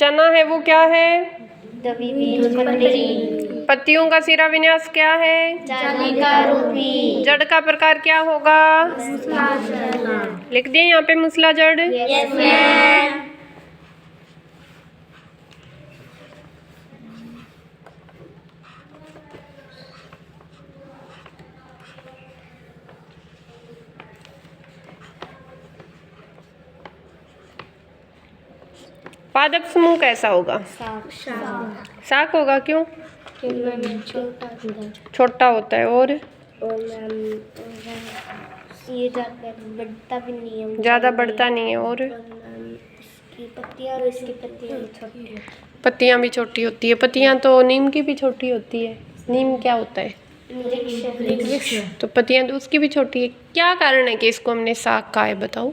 चना है वो क्या है? द्विबीजपत्री। पत्तियों का सिरा विन्यास क्या है? जालिका रूपी। जड़ का प्रकार क्या होगा? लिख दिए यहाँ पे मूसला जड़। Yes ma'am. पादप समूह कैसा होगा? शाक होगा। क्यों? छोटा होता है और ये बढ़ता भी नहीं है, ज़्यादा बढ़ता नहीं है और इसकी पत्तियां और इसकी पत्तियां छोटी हैं। पत्तियां भी छोटी होती है। पत्तियां तो नीम की भी छोटी होती है। नीम क्या होता है? वृक्ष। तो पत्तियां तो उसकी भी छोटी है। क्या कारण है कि इसको हमने साग कहा है, बताओ?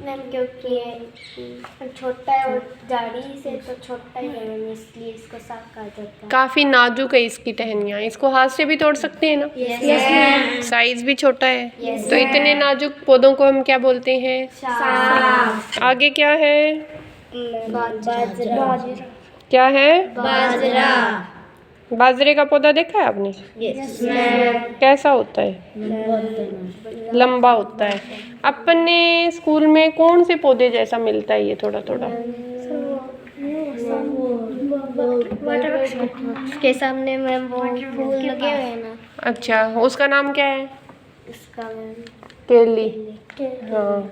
मैम क्योंकि ये छोटा है और झाड़ी से तो छोटा ही है मैम, इसलिए इसको साग कहा जाता है। काफ़ी नाजुक है इसकी टहनियाँ। इसको हाथ से भी तोड़ सकते हैं ना? Yes ma'am. साइज भी छोटा है। Yes, तो इतने नाजुक पौधों को हम क्या बोलते हैं? साग। आगे क्या है? बाजरा। क्या है? बाजरा। बाजरे का पौधा देखा है आपने? Yes ma'am. कैसा होता है? लंबा होता है। अपने स्कूल में कौन से पौधे जैसा मिलता है ये थोड़ा थोड़ा? के सामने मैम वो फूल लगे हुए हैं ना, अच्छा, उसका नाम क्या है? इसका मैम केली। हाँ,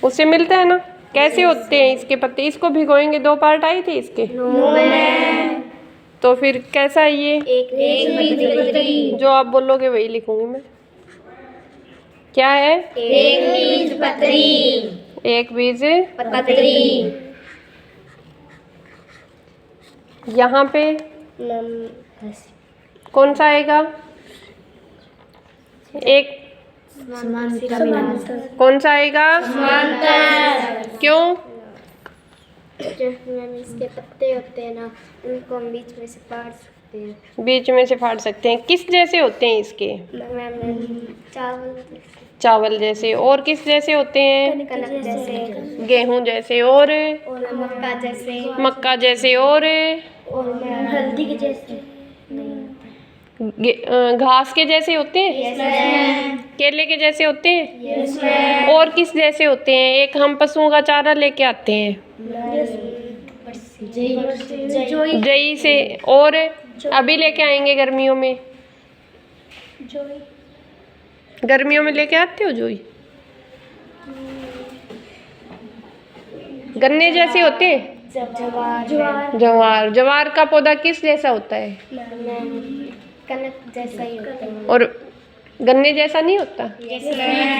उससे मिलता है ना? कैसे होते हैं इसके पत्ते? इसको भिगोएंगे। 2 पार्ट आई थी इसके। No ma'am. तो फिर कैसा है ये? एक बीजपत्री। जो आप बोलोगे वही लिखूंगी मैं। क्या है? एक बीजपत्री। एक बीज पत्री। यहाँ पे कौन सा आएगा? एक कौन सा आएगा? क्यों? मैम इसके पत्ते होते हैं ना, उनको हम बीच में से फाड़ सकते हैं। बीच में से फाड़ सकते हैं। किस जैसे होते हैं इसके? मैम चावल चावल जैसे। और किस जैसे होते हैं? कनक जैसे गेहूं जैसे। और मक्का जैसे मक्का जैसे। और हल्दी के जैसे घास के जैसे होते हैं। Yes ma'am. केले के जैसे होते हैं। Yes ma'am. और किस जैसे होते हैं? एक हम पशुओं का चारा लेके आते हैं, जई से। और अभी लेके आएंगे गर्मियों में। गर्मियों में लेके आते हो जोई? गन्ने जैसे होते हैं। जवार। जवार का पौधा किस जैसा होता है? कनक जैसा ही होता है। और गन्ने जैसा नहीं होता?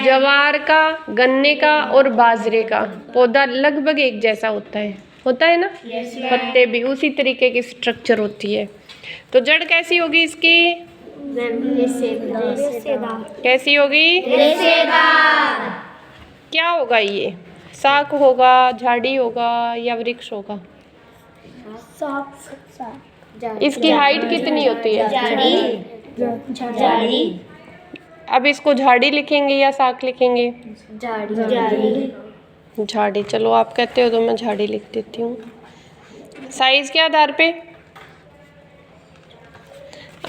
जवार का, गन्ने का और बाजरे का पौधा लगभग एक जैसा होता है ना? पत्ते भी उसी तरीके की स्ट्रक्चर होती है। तो जड़ कैसी होगी इसकी? कैसी होगी? क्या होगा ये? शाक होगा, झाड़ी होगा या वृक्ष होगा? इसकी हाइट कितनी होती है? झाड़ी। अब इसको झाड़ी लिखेंगे या शाक लिखेंगे? झाड़ी। चलो आप कहते हो तो मैं झाड़ी लिख देती हूँ। साइज के आधार पे।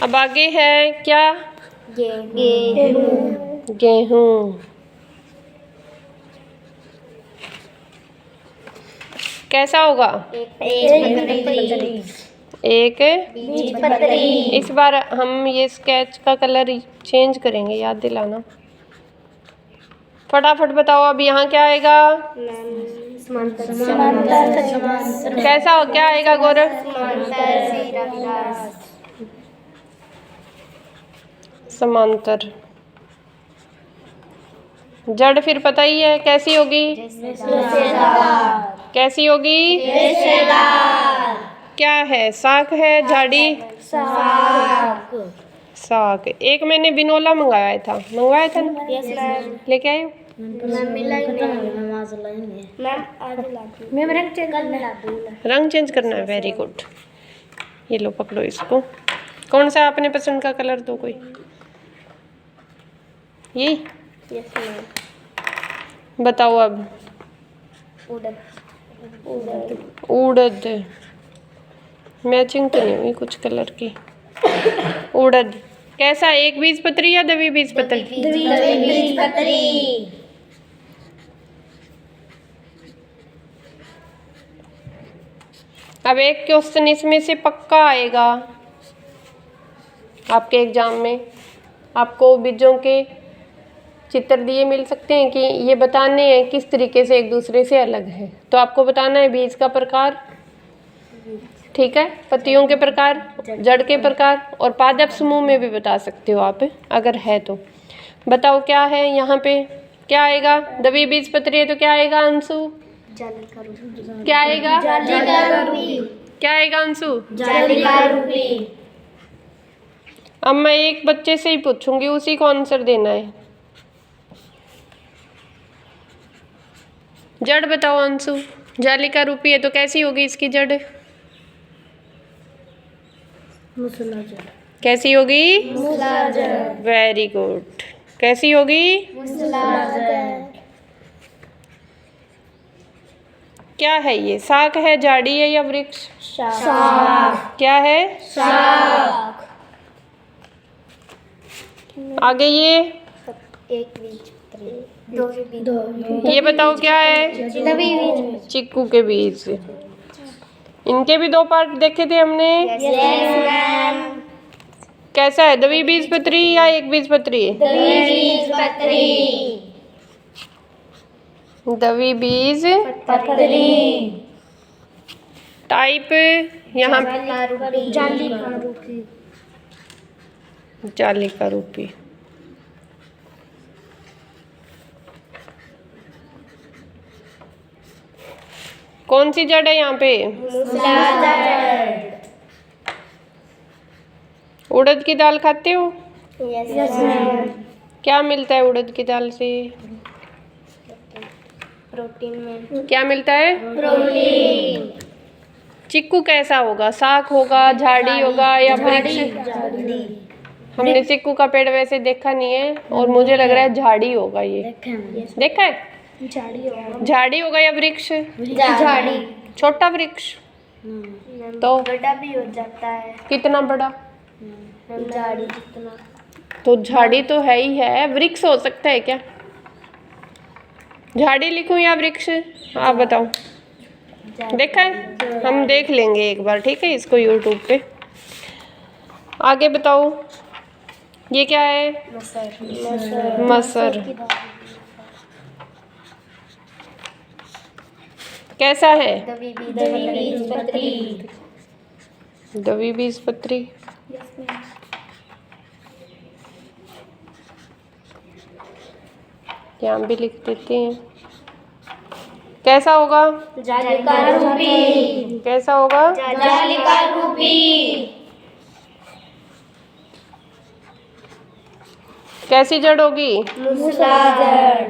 अब आगे है क्या? गेहूं। कैसा होगा? एक बीजपत्री। इस बार हम ये स्केच का कलर चेंज करेंगे, याद दिलाना। फटाफट बताओ अब यहाँ क्या आएगा? कैसा हो? क्या आएगा गौरव? समांतर। जड़ फिर पता ही है कैसी होगी? कैसी होगी? क्या है? शाक है, झाड़ी? साग। एक मैंने बिनोला मंगवाया था ना? Yes ma'am. लेके आए हो? रंग चेंज करना है। Very good. ये लो पकड़ो इसको। कौन सा अपने पसंद का कलर दो कोई। यही यस मैम। बताओ अब। उड़द, मैचिंग तो नहीं हुई कुछ कलर की। उड़द कैसा, एक बीजपत्री या द्विबीजपत्री? द्विबीजपत्री। अब एक क्वेश्चन इसमें से पक्का आएगा आपके एग्जाम में, आपको बीजों के चित्र दिए मिल सकते हैं कि ये बताने हैं किस तरीके से एक दूसरे से अलग है। तो आपको बताना है बीज का प्रकार, ठीक है, पत्तियों के प्रकार, जड़ के प्रकार, और पादप समूह में भी बता सकते हो आप अगर है तो। बताओ क्या है यहाँ पे, क्या आएगा? द्विबीजपत्री है तो क्या आएगा अंशु? क्या आएगा? क्या आएगा अंशु? अब मैं एक बच्चे से ही पूछूंगी, उसी को आंसर देना है। जड़ बताओ अंशु। जालिका रूपी है तो कैसी होगी इसकी जड़? कैसी होगी? Very good. कैसी होगी? क्या है ये, शाख है, झाड़ी है या वृक्ष? क्या है? आगे ये एक बीजपत्री, दो ये बताओ क्या है? चिक्कू के बीज। इनके भी दो पार्ट देखे थे हमने। कैसा है, द्विबीजपत्री या एक बीजपत्री? द्विबीजपत्री। टाइप यहाँ जालिका रूपी। कौन सी जड़ है यहाँ पे? उड़द की दाल खाते हो? क्या मिलता है उड़द की दाल से? प्रोटीन। क्या मिलता है? प्रोटीन। चिक्कू कैसा होगा, शाख होगा, झाड़ी होगा या वृक्ष? हमने चिक्कू का पेड़ वैसे देखा नहीं है और मुझे लग रहा है झाड़ी होगा। ये देखा है? झाड़ी होगा या वृक्ष? झाड़ी। छोटा वृक्ष तो बड़ा भी हो जाता है। कितना बड़ा? झाड़ी जितना। तो झाड़ी तो है ही है, वृक्ष हो सकता है क्या? झाड़ी लिखूं या वृक्ष, आप बताओ। देखा है? हम देख लेंगे एक बार, ठीक है, इसको यूट्यूब पे। आगे बताओ ये क्या है? मसर। कैसा है? द्विबीजपत्री। यहाँ भी लिख देते हैं। कैसा होगा? जालिका रूपी। कैसा होगा? जालिका रूपी। कैसी जड़ होगी? मूसलाधार।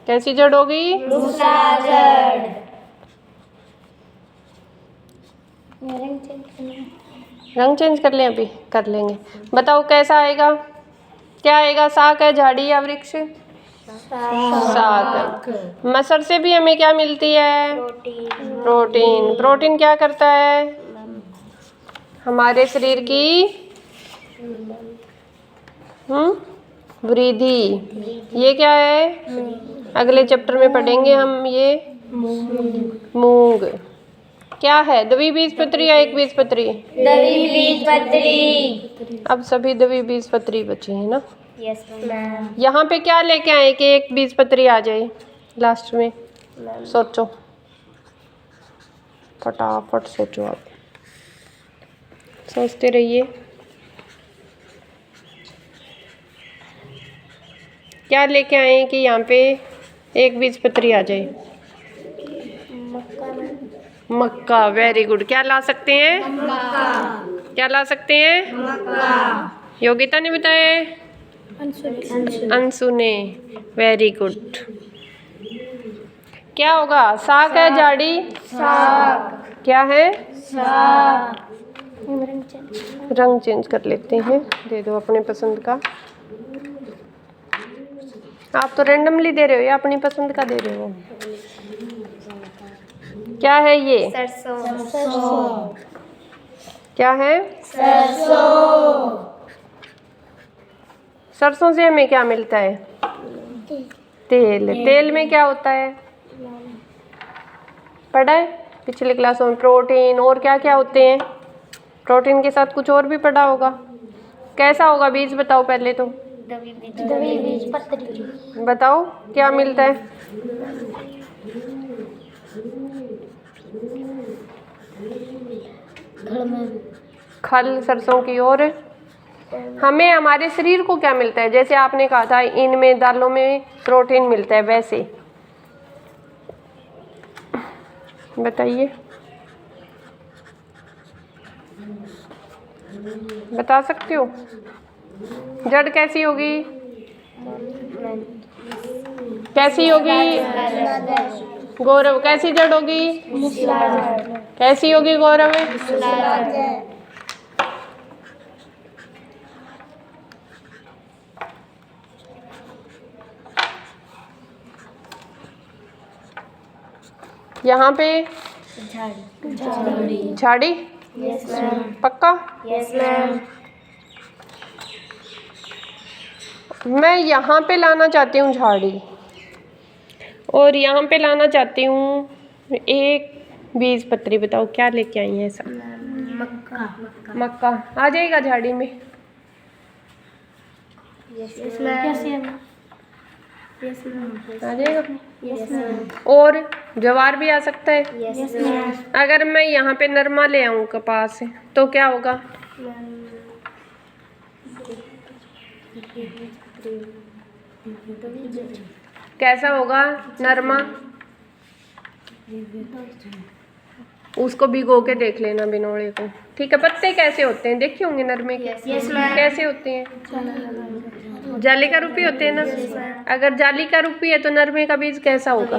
कैसी जड़ होगी? मूसलाधार। रंग चेंज कर लें? अभी कर लेंगे। बताओ कैसा आएगा, क्या आएगा? शाख है, झाड़ी या वृक्ष? शाख। मसर से भी हमें क्या मिलती है? प्रोटीन। प्रोटीन क्या करता है? हमारे शरीर की वृद्धि। ये क्या है? अगले चैप्टर में पढ़ेंगे हम ये। मूंग। क्या है, द्विबीजपत्री या एक बीजपत्री? द्विबीजपत्री। अब सभी द्विबीजपत्री बचे हैं ना? Yes ma'am. यहाँ पे क्या लेके आए कि एक बीजपत्री आ जाए लास्ट में? सोचो, फटाफट सोचो, आप सोचते रहिए। क्या लेके आए कि यहाँ पे एक बीजपत्री आ जाए? मक्का। Very good. क्या ला सकते हैं? मक्का। क्या ला सकते हैं? मक्का। योगिता ने बताया? अंशु ने। Very good. क्या होगा? शाख है, झाड़ी? शाख। क्या है? शाख। रंग चेंज कर लेते हैं, दे दो अपने पसंद का। आप तो रैंडमली दे रहे हो या अपनी पसंद का दे रहे हो? क्या है ये? सरसों। क्या है? सरसों से हमें क्या मिलता है? तेल। तेल में क्या होता है? पढ़ा है पिछले क्लासों में? प्रोटीन और क्या क्या होते हैं? प्रोटीन के साथ कुछ और भी पढ़ा होगा। कैसा होगा बीज बताओ पहले तो। दवी बीज पत्री। बताओ क्या मिलता है? खल सरसों की। और हमें हमारे शरीर को क्या मिलता है? जैसे आपने कहा था इनमें दालों में प्रोटीन मिलता है, वैसे बताइए, बता सकते हो? जड़ कैसी होगी? कैसी होगी? गौरव कैसी जड़ होगी? कैसी होगी गौरव? यहाँ पे झाड़ी। पक्का? मैं यहाँ पे लाना चाहती हूँ झाड़ी, और यहाँ पे लाना चाहती हूँ एक बीज पत्री। बताओ क्या लेके आई है ऐसा? मक्का आ जाएगा झाड़ी में? आ जाएगा। और ज्वार भी आ सकता है। अगर मैं यहाँ पे नरमा ले आऊँ कपास तो क्या होगा? कैसा होगा नरमा? उसको भिगो के देख लेना बिनोड़े को, ठीक है? पत्ते कैसे होते हैं देखे होंगे नरमे के? कैसे होते हैं? जाली का रूपी होते हैं ना? अगर जाली का रूपी है तो नरमे का बीज कैसा होगा?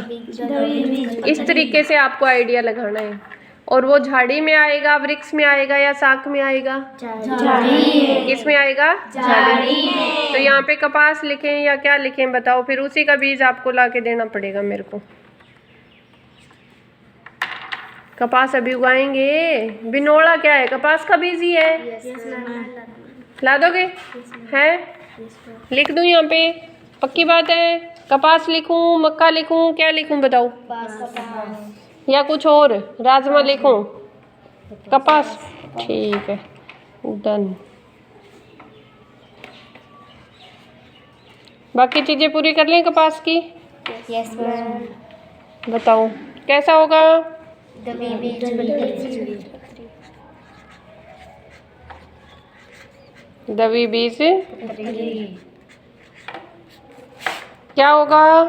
इस तरीके से आपको आइडिया लगाना है। और वो झाड़ी में आएगा, वृक्ष में आएगा या शाख में आएगा? किसमें आएगा? झाड़ी। तो यहाँ पे कपास लिखें या क्या लिखें बताओ? फिर उसी का बीज आपको ला के देना पड़ेगा मेरे को। कपास अभी उगाएंगे। बिनोड़ा क्या है? कपास का बीज ही है। ला दोगे? है? लिख दूं यहाँ पे? पक्की बात है? कपास लिखूं, मक्का लिखूं, क्या लिखूं बताओ? या कुछ और? राजमा लिखूं? कपास? ठीक है, डन। बाकी चीजें पूरी कर लें कपास की? बताओ कैसा होगा? दवी बीज क्या होगा?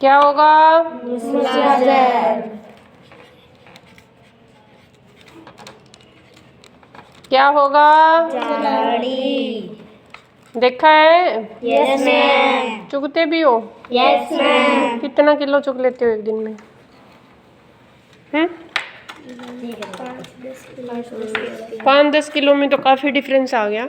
क्या होगा? क्या होगा? देखा है? Yes ma'am. चुगते भी हो? Yes ma'am. कितना किलो चुग लेते हो एक दिन में? 5-10 किलो में तो काफ़ी डिफरेंस आ गया।